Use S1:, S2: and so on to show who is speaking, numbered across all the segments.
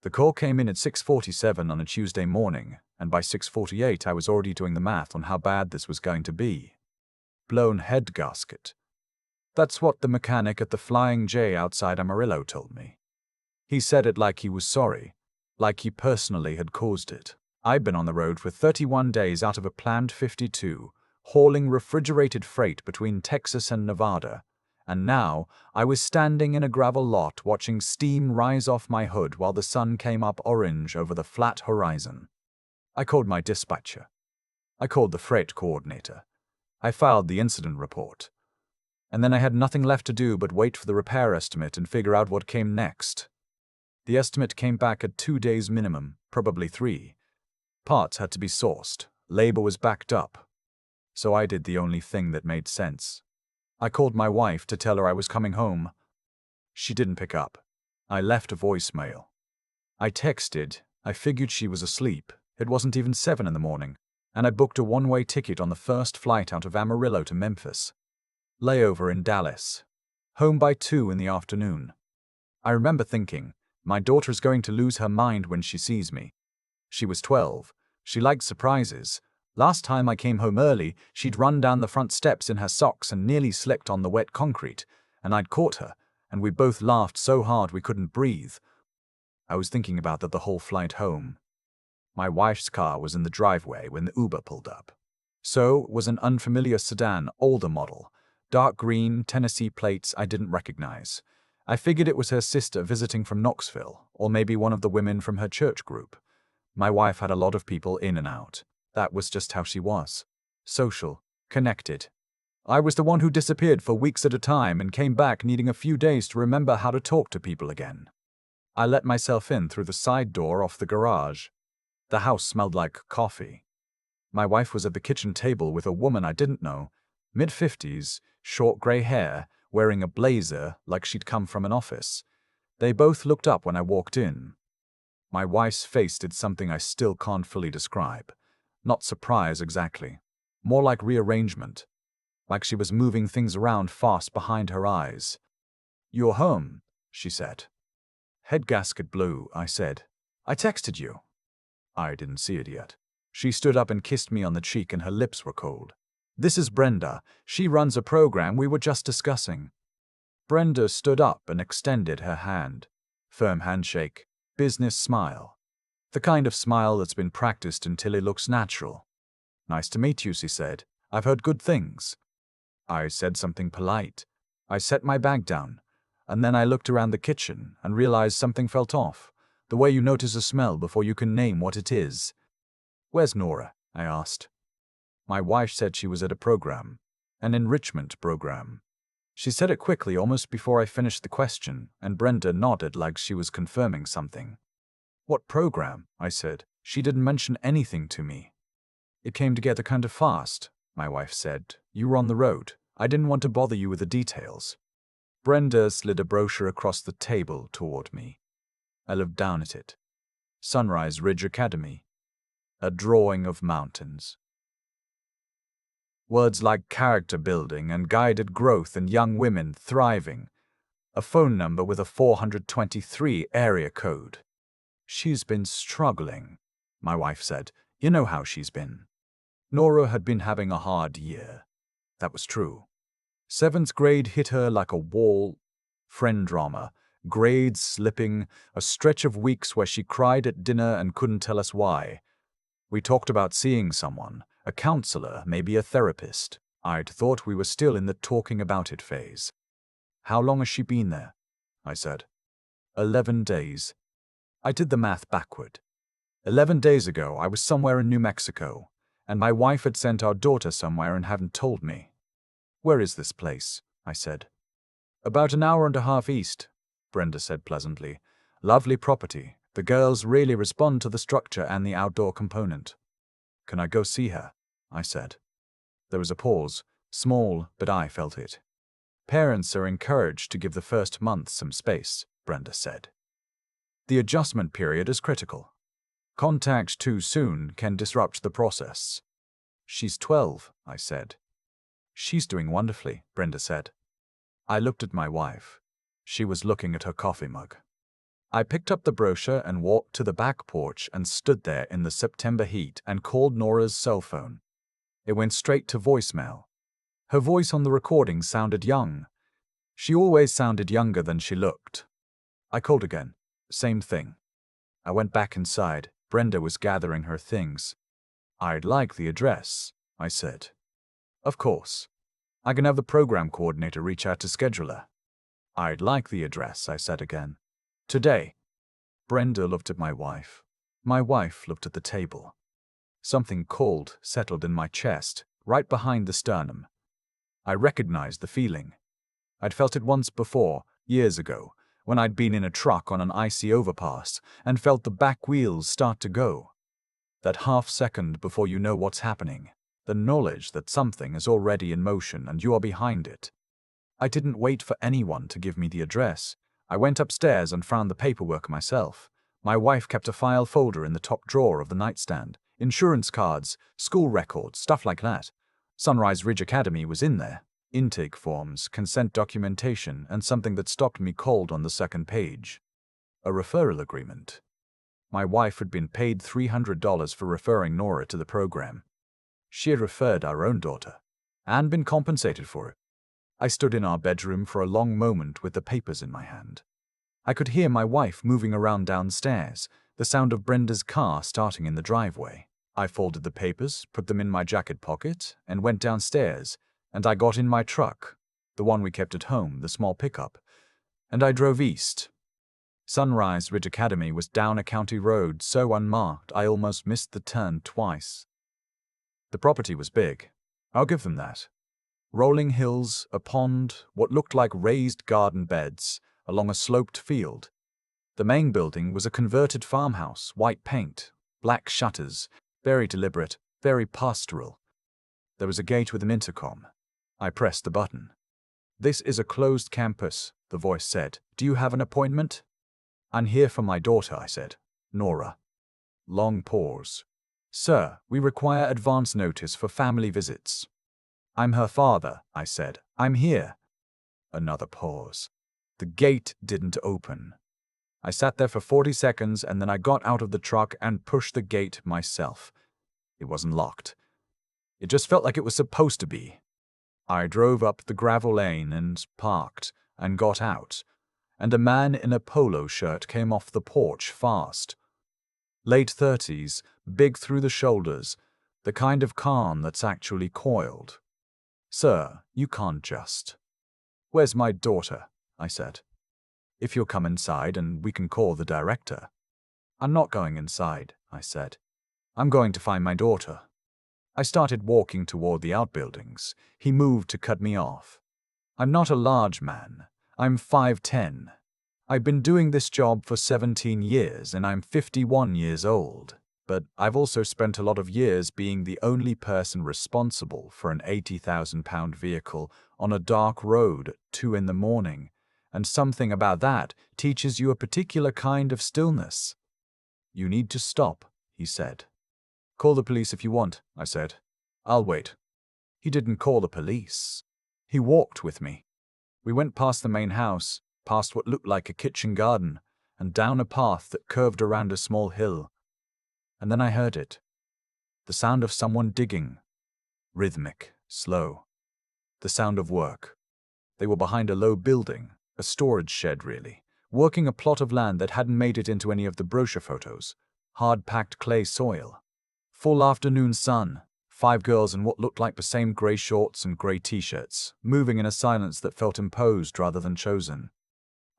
S1: The call came in at 6:47 on a Tuesday morning, and by 6:48 I was already doing the math on how bad this was going to be. Blown head gasket. That's what the mechanic at the Flying J outside Amarillo told me. He said it like he was sorry, like he personally had caused it. I'd been on the road for 31 days out of a planned 52, hauling refrigerated freight between Texas and Nevada, and now I was standing in a gravel lot watching steam rise off my hood while the sun came up orange over the flat horizon. I called my dispatcher. I called the freight coordinator. I filed the incident report. And then I had nothing left to do but wait for the repair estimate and figure out what came next. The estimate came back at 2 days minimum, probably 3. Parts had to be sourced. Labor was backed up. So I did the only thing that made sense. I called my wife to tell her I was coming home. She didn't pick up. I left a voicemail. I texted. I figured she was asleep. It wasn't even 7 in the morning, and I booked a one-way ticket on the first flight out of Amarillo to Memphis. Layover in Dallas. Home by 2 in the afternoon. I remember thinking, my daughter's going to lose her mind when she sees me. She was 12. She liked surprises. Last time I came home early, she'd run down the front steps in her socks and nearly slipped on the wet concrete, and I'd caught her, and we both laughed so hard we couldn't breathe. I was thinking about that the whole flight home. My wife's car was in the driveway when the Uber pulled up. So was an unfamiliar sedan, older model. Dark green, Tennessee plates I didn't recognize. I figured it was her sister visiting from Knoxville, or maybe one of the women from her church group. My wife had a lot of people in and out. That was just how she was. Social, connected. I was the one who disappeared for weeks at a time and came back needing a few days to remember how to talk to people again. I let myself in through the side door off the garage. The house smelled like coffee. My wife was at the kitchen table with a woman I didn't know, mid-50s, short gray hair, wearing a blazer like she'd come from an office. They both looked up when I walked in. My wife's face did something I still can't fully describe. Not surprise exactly. More like rearrangement. Like she was moving things around fast behind her eyes. "You're home," she said. "Head gasket blue," I said. "I texted you." I didn't see it yet. She stood up and kissed me on the cheek and her lips were cold. "This is Brenda. She runs a program we were just discussing." Brenda stood up and extended her hand. Firm handshake. Business smile. The kind of smile that's been practiced until it looks natural. "Nice to meet you," she said. "I've heard good things." I said something polite. I set my bag down, and then I looked around the kitchen and realized something felt off. The way you notice a smell before you can name what it is. "Where's Nora?" I asked. My wife said she was at a program. An enrichment program. She said it quickly almost before I finished the question, and Brenda nodded like she was confirming something. "What program?" I said. "She didn't mention anything to me." "It came together kind of fast," my wife said. "You were on the road. I didn't want to bother you with the details." Brenda slid a brochure across the table toward me. I looked down at it. Sunrise Ridge Academy. A drawing of mountains. Words like character building and guided growth and young women thriving. A phone number with a 423 area code. "She's been struggling," my wife said. "You know how she's been." Nora had been having a hard year. That was true. 7th grade hit her like a wall. Friend drama, grades slipping, a stretch of weeks where she cried at dinner and couldn't tell us why. We talked about seeing someone, a counselor, maybe a therapist. I'd thought we were still in the talking about it phase. "How long has she been there?" I said. 11 days. I did the math backward. 11 days ago, I was somewhere in New Mexico, and my wife had sent our daughter somewhere and hadn't told me. "Where is this place?" I said. "About an hour and a half east," Brenda said pleasantly. "Lovely property. The girls really respond to the structure and the outdoor component." "Can I go see her?" I said. There was a pause, small, but I felt it. "Parents are encouraged to give the first month some space," Brenda said. "The adjustment period is critical. Contact too soon can disrupt the process." "She's 12, I said. "She's doing wonderfully," Brenda said. I looked at my wife. She was looking at her coffee mug. I picked up the brochure and walked to the back porch and stood there in the September heat and called Nora's cell phone. It went straight to voicemail. Her voice on the recording sounded young. She always sounded younger than she looked. I called again. Same thing. I went back inside. Brenda was gathering her things. "I'd like the address," I said. "Of course. I can have the program coordinator reach out to scheduler." "I'd like the address," I said again. "Today." Brenda looked at my wife. My wife looked at the table. Something cold settled in my chest, right behind the sternum. I recognized the feeling. I'd felt it once before, years ago, when I'd been in a truck on an icy overpass and felt the back wheels start to go. That half second before you know what's happening, the knowledge that something is already in motion and you are behind it. I didn't wait for anyone to give me the address. I went upstairs and found the paperwork myself. My wife kept a file folder in the top drawer of the nightstand. Insurance cards, school records, stuff like that. Sunrise Ridge Academy was in there. Intake forms, consent documentation, and something that stopped me cold on the second page. A referral agreement. My wife had been paid $300 for referring Nora to the program. She had referred our own daughter, and been compensated for it. I stood in our bedroom for a long moment with the papers in my hand. I could hear my wife moving around downstairs, the sound of Brenda's car starting in the driveway. I folded the papers, put them in my jacket pocket, and went downstairs, and I got in my truck, the one we kept at home, the small pickup, and I drove east. Sunrise Ridge Academy was down a county road so unmarked I almost missed the turn twice. The property was big. I'll give them that. Rolling hills, a pond, what looked like raised garden beds, along a sloped field. The main building was a converted farmhouse, white paint, black shutters, very deliberate, very pastoral. There was a gate with an intercom. I pressed the button. "This is a closed campus," the voice said. "Do you have an appointment?" "I'm here for my daughter," I said. "Nora." Long pause. "Sir, we require advance notice for family visits." "I'm her father," I said. "I'm here." Another pause. The gate didn't open. I sat there for 40 seconds and then I got out of the truck and pushed the gate myself. It wasn't locked. It just felt like it was supposed to be. I drove up the gravel lane and parked and got out, and a man in a polo shirt came off the porch fast. Late 30s, big through the shoulders, the kind of calm that's actually coiled. "Sir, you can't just." "Where's my daughter?" I said. "If you'll come inside and we can call the director." "I'm not going inside," I said. "I'm going to find my daughter." I started walking toward the outbuildings. He moved to cut me off. "I'm not a large man. I'm 5'10". I've been doing this job for 17 years and I'm 51 years old. But I've also spent a lot of years being the only person responsible for an 80,000-pound vehicle on a dark road at 2 in the morning, and something about that teaches you a particular kind of stillness. "You need to stop," he said. "Call the police if you want," I said. "I'll wait." He didn't call the police. He walked with me. We went past the main house, past what looked like a kitchen garden, and down a path that curved around a small hill. And then I heard it. The sound of someone digging. Rhythmic, slow. The sound of work. They were behind a low building, a storage shed really, working a plot of land that hadn't made it into any of the brochure photos. Hard-packed clay soil. Full afternoon sun. 5 girls in what looked like the same grey shorts and grey t-shirts, moving in a silence that felt imposed rather than chosen.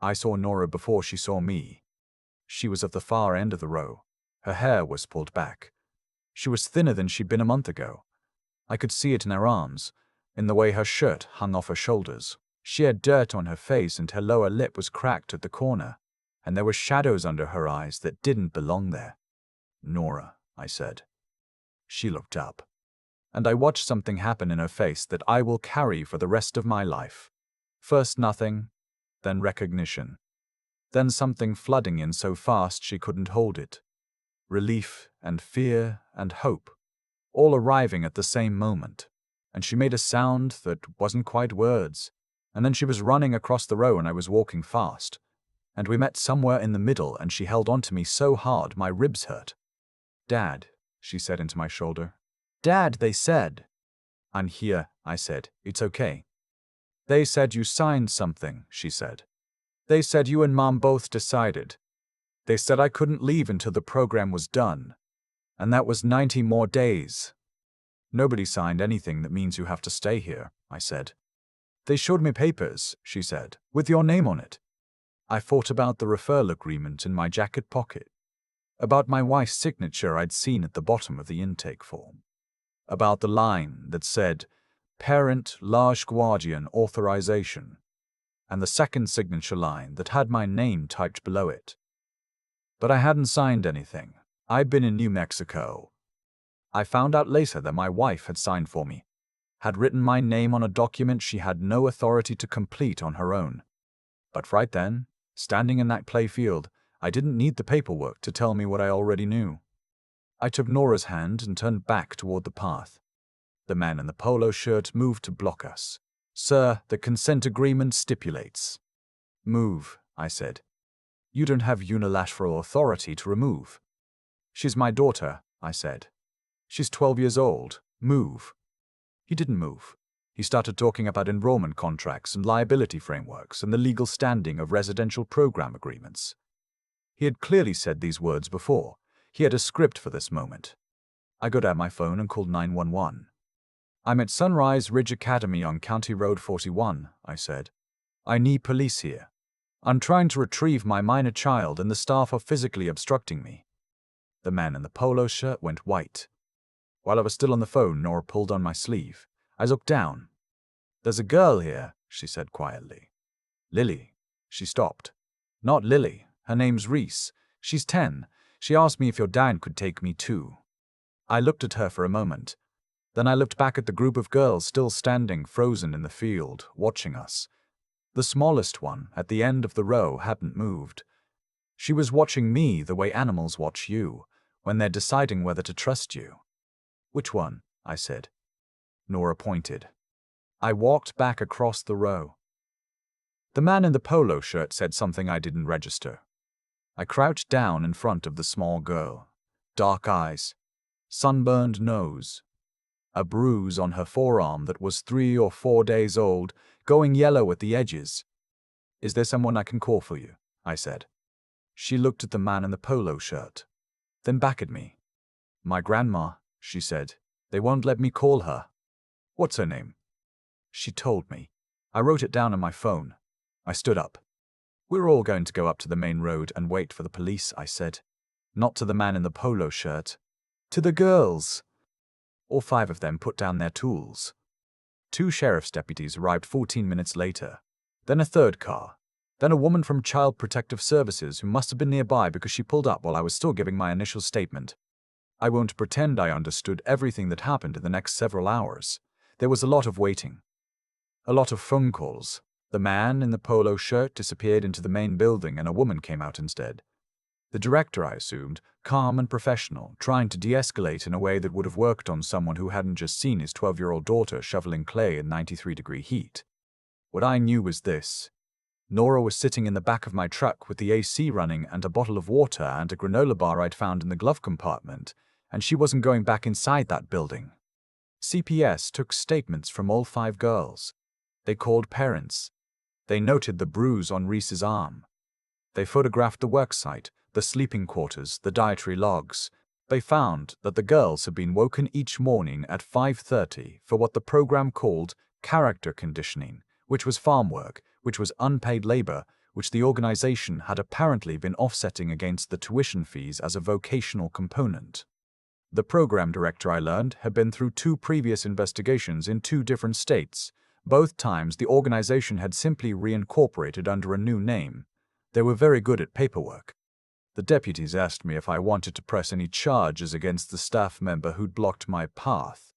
S1: I saw Nora before she saw me. She was at the far end of the row. Her hair was pulled back. She was thinner than she'd been a month ago. I could see it in her arms, in the way her shirt hung off her shoulders. She had dirt on her face and her lower lip was cracked at the corner, and there were shadows under her eyes that didn't belong there. "Nora," I said. She looked up, and I watched something happen in her face that I will carry for the rest of my life. First nothing, then recognition. Then something flooding in so fast she couldn't hold it. Relief and fear and hope, all arriving at the same moment. And she made a sound that wasn't quite words. And then she was running across the row and I was walking fast. And we met somewhere in the middle and she held on to me so hard my ribs hurt. "Dad," she said into my shoulder. "Dad," they said. "I'm here," I said. "It's okay." "They said you signed something," she said. "They said you and Mom both decided. They said I couldn't leave until the program was done. And that was 90 more days." "Nobody signed anything that means you have to stay here," I said. "They showed me papers," she said, "with your name on it." I thought about the referral agreement in my jacket pocket, about my wife's signature I'd seen at the bottom of the intake form, about the line that said, "Parent large guardian authorization," and the second signature line that had my name typed below it. But I hadn't signed anything. I'd been in New Mexico. I found out later that my wife had signed for me, had written my name on a document she had no authority to complete on her own. But right then, standing in that clay field, I didn't need the paperwork to tell me what I already knew. I took Nora's hand and turned back toward the path. The man in the polo shirt moved to block us. "Sir, the consent agreement stipulates." "Move," I said. "You don't have unilateral authority to remove." "She's my daughter," I said. "She's 12 years old. Move." He didn't move. He started talking about enrollment contracts and liability frameworks and the legal standing of residential program agreements. He had clearly said these words before. He had a script for this moment. I got out my phone and called 911. "I'm at Sunrise Ridge Academy on County Road 41, I said. "I need police here. I'm trying to retrieve my minor child and the staff are physically obstructing me." The man in the polo shirt went white. While I was still on the phone, Nora pulled on my sleeve. I looked down. "There's a girl here," she said quietly. "Lily." She stopped. "Not Lily. Her name's Reese. She's 10. She asked me if your dad could take me too." I looked at her for a moment. Then I looked back at the group of girls still standing frozen in the field, watching us. The smallest one, at the end of the row, hadn't moved. She was watching me the way animals watch you, when they're deciding whether to trust you. "Which one?" I said. Nora pointed. I walked back across the row. The man in the polo shirt said something I didn't register. I crouched down in front of the small girl. Dark eyes. Sunburned nose. A bruise on her forearm that was 3 or 4 days old, going yellow at the edges. "Is there someone I can call for you?" I said. She looked at the man in the polo shirt, then back at me. "My grandma," she said. "They won't let me call her." "What's her name?" She told me. I wrote it down on my phone. I stood up. "We're all going to go up to the main road and wait for the police," I said. Not to the man in the polo shirt. To the girls. All 5 of them put down their tools. 2 sheriff's deputies arrived 14 minutes later. Then a third car. Then a woman from Child Protective Services who must have been nearby because she pulled up while I was still giving my initial statement. I won't pretend I understood everything that happened in the next several hours. There was a lot of waiting. A lot of phone calls. The man in the polo shirt disappeared into the main building and a woman came out instead. The director, I assumed, calm and professional, trying to de-escalate in a way that would have worked on someone who hadn't just seen his 12-year-old daughter shoveling clay in 93-degree heat. What I knew was this. Nora was sitting in the back of my truck with the AC running and a bottle of water and a granola bar I'd found in the glove compartment, and she wasn't going back inside that building. CPS took statements from all 5 girls. They called parents. They noted the bruise on Reese's arm. They photographed the worksite, the sleeping quarters, the dietary logs. They found that the girls had been woken each morning at 5:30 for what the program called character conditioning, which was farm work, which was unpaid labor, which the organization had apparently been offsetting against the tuition fees as a vocational component. The program director, I learned, had been through 2 previous investigations in 2 different states. Both times the organization had simply reincorporated under a new name. They were very good at paperwork. The deputies asked me if I wanted to press any charges against the staff member who'd blocked my path.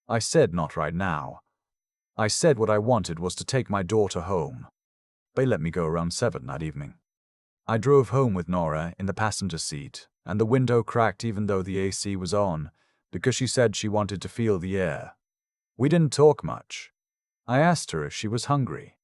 S1: I said not right now. I said what I wanted was to take my daughter home. They let me go around 7 that evening. I drove home with Nora in the passenger seat, and the window cracked even though the AC was on, because she said she wanted to feel the air. We didn't talk much. I asked her if she was hungry.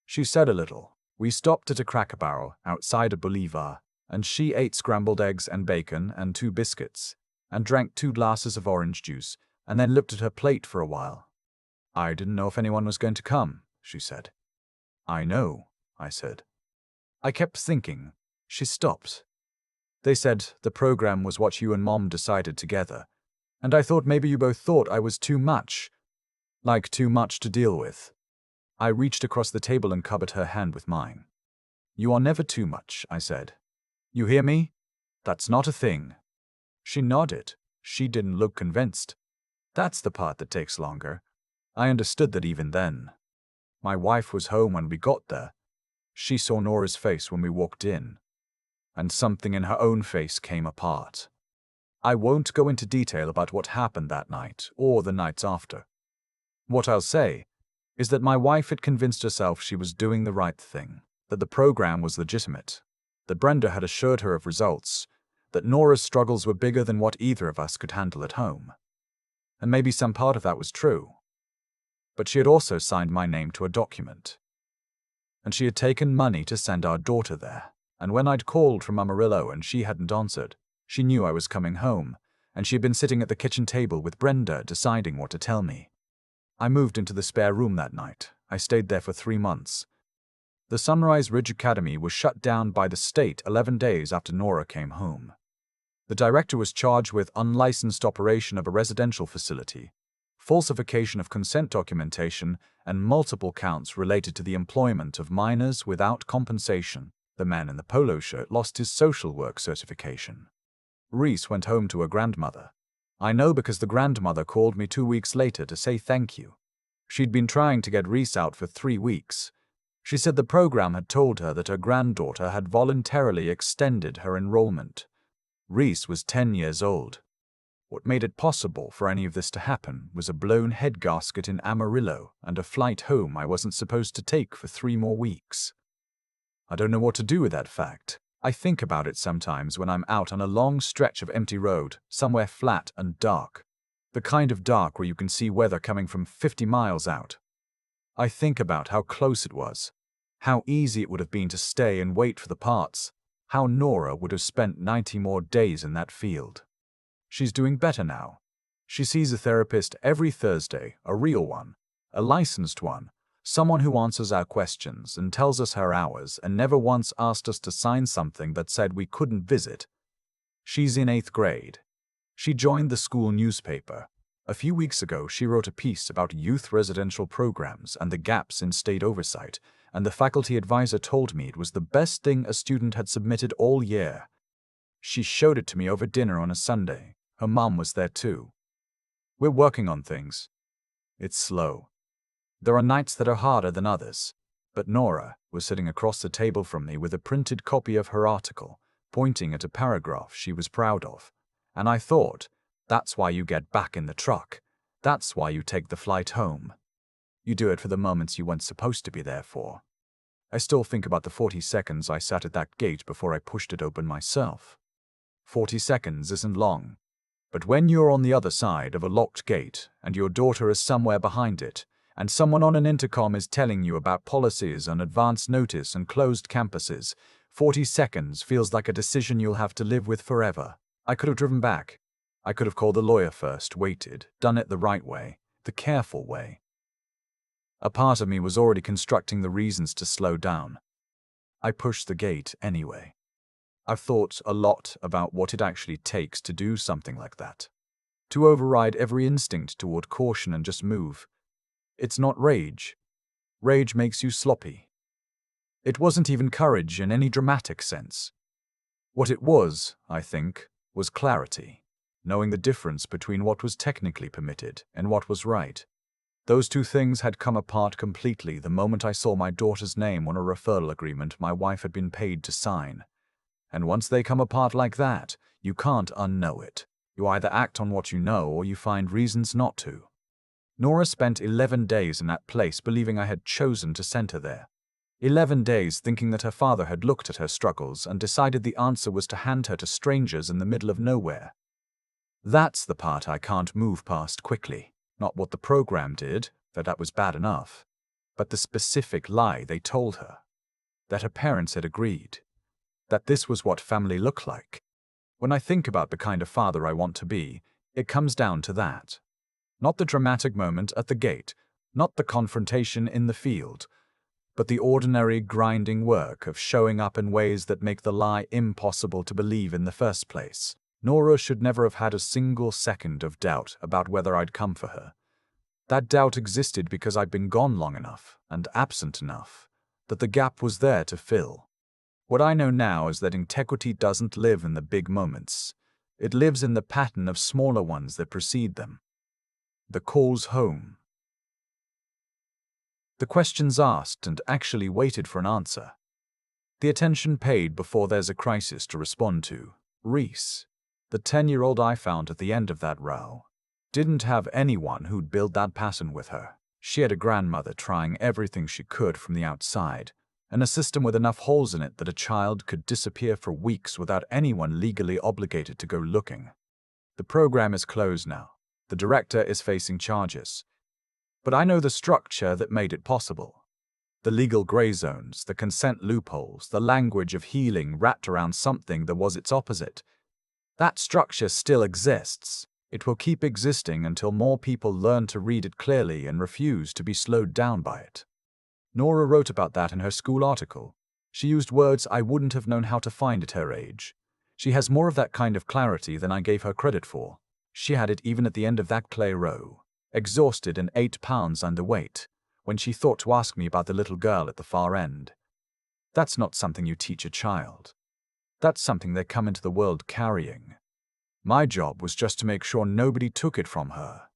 S1: She said a little. We stopped at a Cracker Barrel outside of Bolivar, and she ate scrambled eggs and bacon and 2 biscuits, and drank 2 glasses of orange juice, and then looked at her plate for a while. I didn't know if anyone was going to come, she said. I know, I said. I kept thinking. She stopped. They said the program was what you and Mom decided together, and I thought maybe you both thought I was too much. Like too much to deal with. I reached across the table and covered her hand with mine. You are never too much, I said. You hear me? That's not a thing. She nodded. She didn't look convinced. That's the part that takes longer. I understood that even then. My wife was home when we got there. She saw Nora's face when we walked in. And something in her own face came apart. I won't go into detail about what happened that night or the nights after. What I'll say is that my wife had convinced herself she was doing the right thing, that the program was legitimate, that Brenda had assured her of results, that Nora's struggles were bigger than what either of us could handle at home. And maybe some part of that was true. But she had also signed my name to a document. And she had taken money to send our daughter there. And when I'd called from Amarillo and she hadn't answered, she knew I was coming home, and she had been sitting at the kitchen table with Brenda deciding what to tell me. I moved into the spare room that night. I stayed there for 3 months. The Sunrise Ridge Academy was shut down by the state 11 days after Nora came home. The director was charged with unlicensed operation of a residential facility, falsification of consent documentation, and multiple counts related to the employment of minors without compensation. The man in the polo shirt lost his social work certification. Reese went home to her grandmother. I know because the grandmother called me 2 weeks later to say thank you. She'd been trying to get Reese out for 3 weeks. She said the program had told her that her granddaughter had voluntarily extended her enrollment. Reese was 10 years old. What made it possible for any of this to happen was a blown head gasket in Amarillo and a flight home I wasn't supposed to take for 3 more weeks. I don't know what to do with that fact. I think about it sometimes when I'm out on a long stretch of empty road, somewhere flat and dark. The kind of dark where you can see weather coming from 50 miles out. I think about how close it was, how easy it would have been to stay and wait for the parts, how Nora would have spent 90 more days in that field. She's doing better now. She sees a therapist every Thursday, a real one, a licensed one, someone who answers our questions and tells us her hours and never once asked us to sign something that said we couldn't visit. She's in 8th grade. She joined the school newspaper. A few weeks ago, she wrote a piece about youth residential programs and the gaps in state oversight, and the faculty advisor told me it was the best thing a student had submitted all year. She showed it to me over dinner on a Sunday. Her mom was there too. We're working on things. It's slow. There are nights that are harder than others, but Nora was sitting across the table from me with a printed copy of her article, pointing at a paragraph she was proud of, and I thought, that's why you get back in the truck. That's why you take the flight home. You do it for the moments you weren't supposed to be there for. I still think about the 40 seconds I sat at that gate before I pushed it open myself. 40 seconds isn't long, but when you're on the other side of a locked gate and your daughter is somewhere behind it, and someone on an intercom is telling you about policies on advance notice and closed campuses, 40 seconds feels like a decision you'll have to live with forever. I could have driven back. I could have called the lawyer first, waited, done it the right way, the careful way. A part of me was already constructing the reasons to slow down. I pushed the gate anyway. I've thought a lot about what it actually takes to do something like that. To override every instinct toward caution and just move. It's not rage. Rage makes you sloppy. It wasn't even courage in any dramatic sense. What it was, I think, was clarity, knowing the difference between what was technically permitted and what was right. Those two things had come apart completely the moment I saw my daughter's name on a referral agreement my wife had been paid to sign. And once they come apart like that, you can't unknow it. You either act on what you know or you find reasons not to. Nora spent 11 days in that place believing I had chosen to send her there. 11 days thinking that her father had looked at her struggles and decided the answer was to hand her to strangers in the middle of nowhere. That's the part I can't move past quickly. Not what the program did, that was bad enough, but the specific lie they told her. that her parents had agreed, that this was what family looked like. When I think about the kind of father I want to be, it comes down to that. Not the dramatic moment at the gate, not the confrontation in the field, but the ordinary grinding work of showing up in ways that make the lie impossible to believe in the first place. Nora should never have had a single second of doubt about whether I'd come for her. That doubt existed because I'd been gone long enough and absent enough that the gap was there to fill. What I know now is that integrity doesn't live in the big moments. It lives in the pattern of smaller ones that precede them. The calls home. The questions asked and actually waited for an answer. The attention paid before there's a crisis to respond to. Reese, the 10-year-old I found at the end of that row, didn't have anyone who'd build that pattern with her. She had a grandmother trying everything she could from the outside, and a system with enough holes in it that a child could disappear for weeks without anyone legally obligated to go looking. The program is closed now. The director is facing charges. But I know the structure that made it possible. The legal gray zones, the consent loopholes, the language of healing wrapped around something that was its opposite. That structure still exists. It will keep existing until more people learn to read it clearly and refuse to be slowed down by it. Nora wrote about that in her school article. She used words I wouldn't have known how to find at her age. She has more of that kind of clarity than I gave her credit for. She had it even at the end of that clay row, exhausted and 8 pounds underweight, when she thought to ask me about the little girl at the far end. That's not something you teach a child. That's something they come into the world carrying. My job was just to make sure nobody took it from her.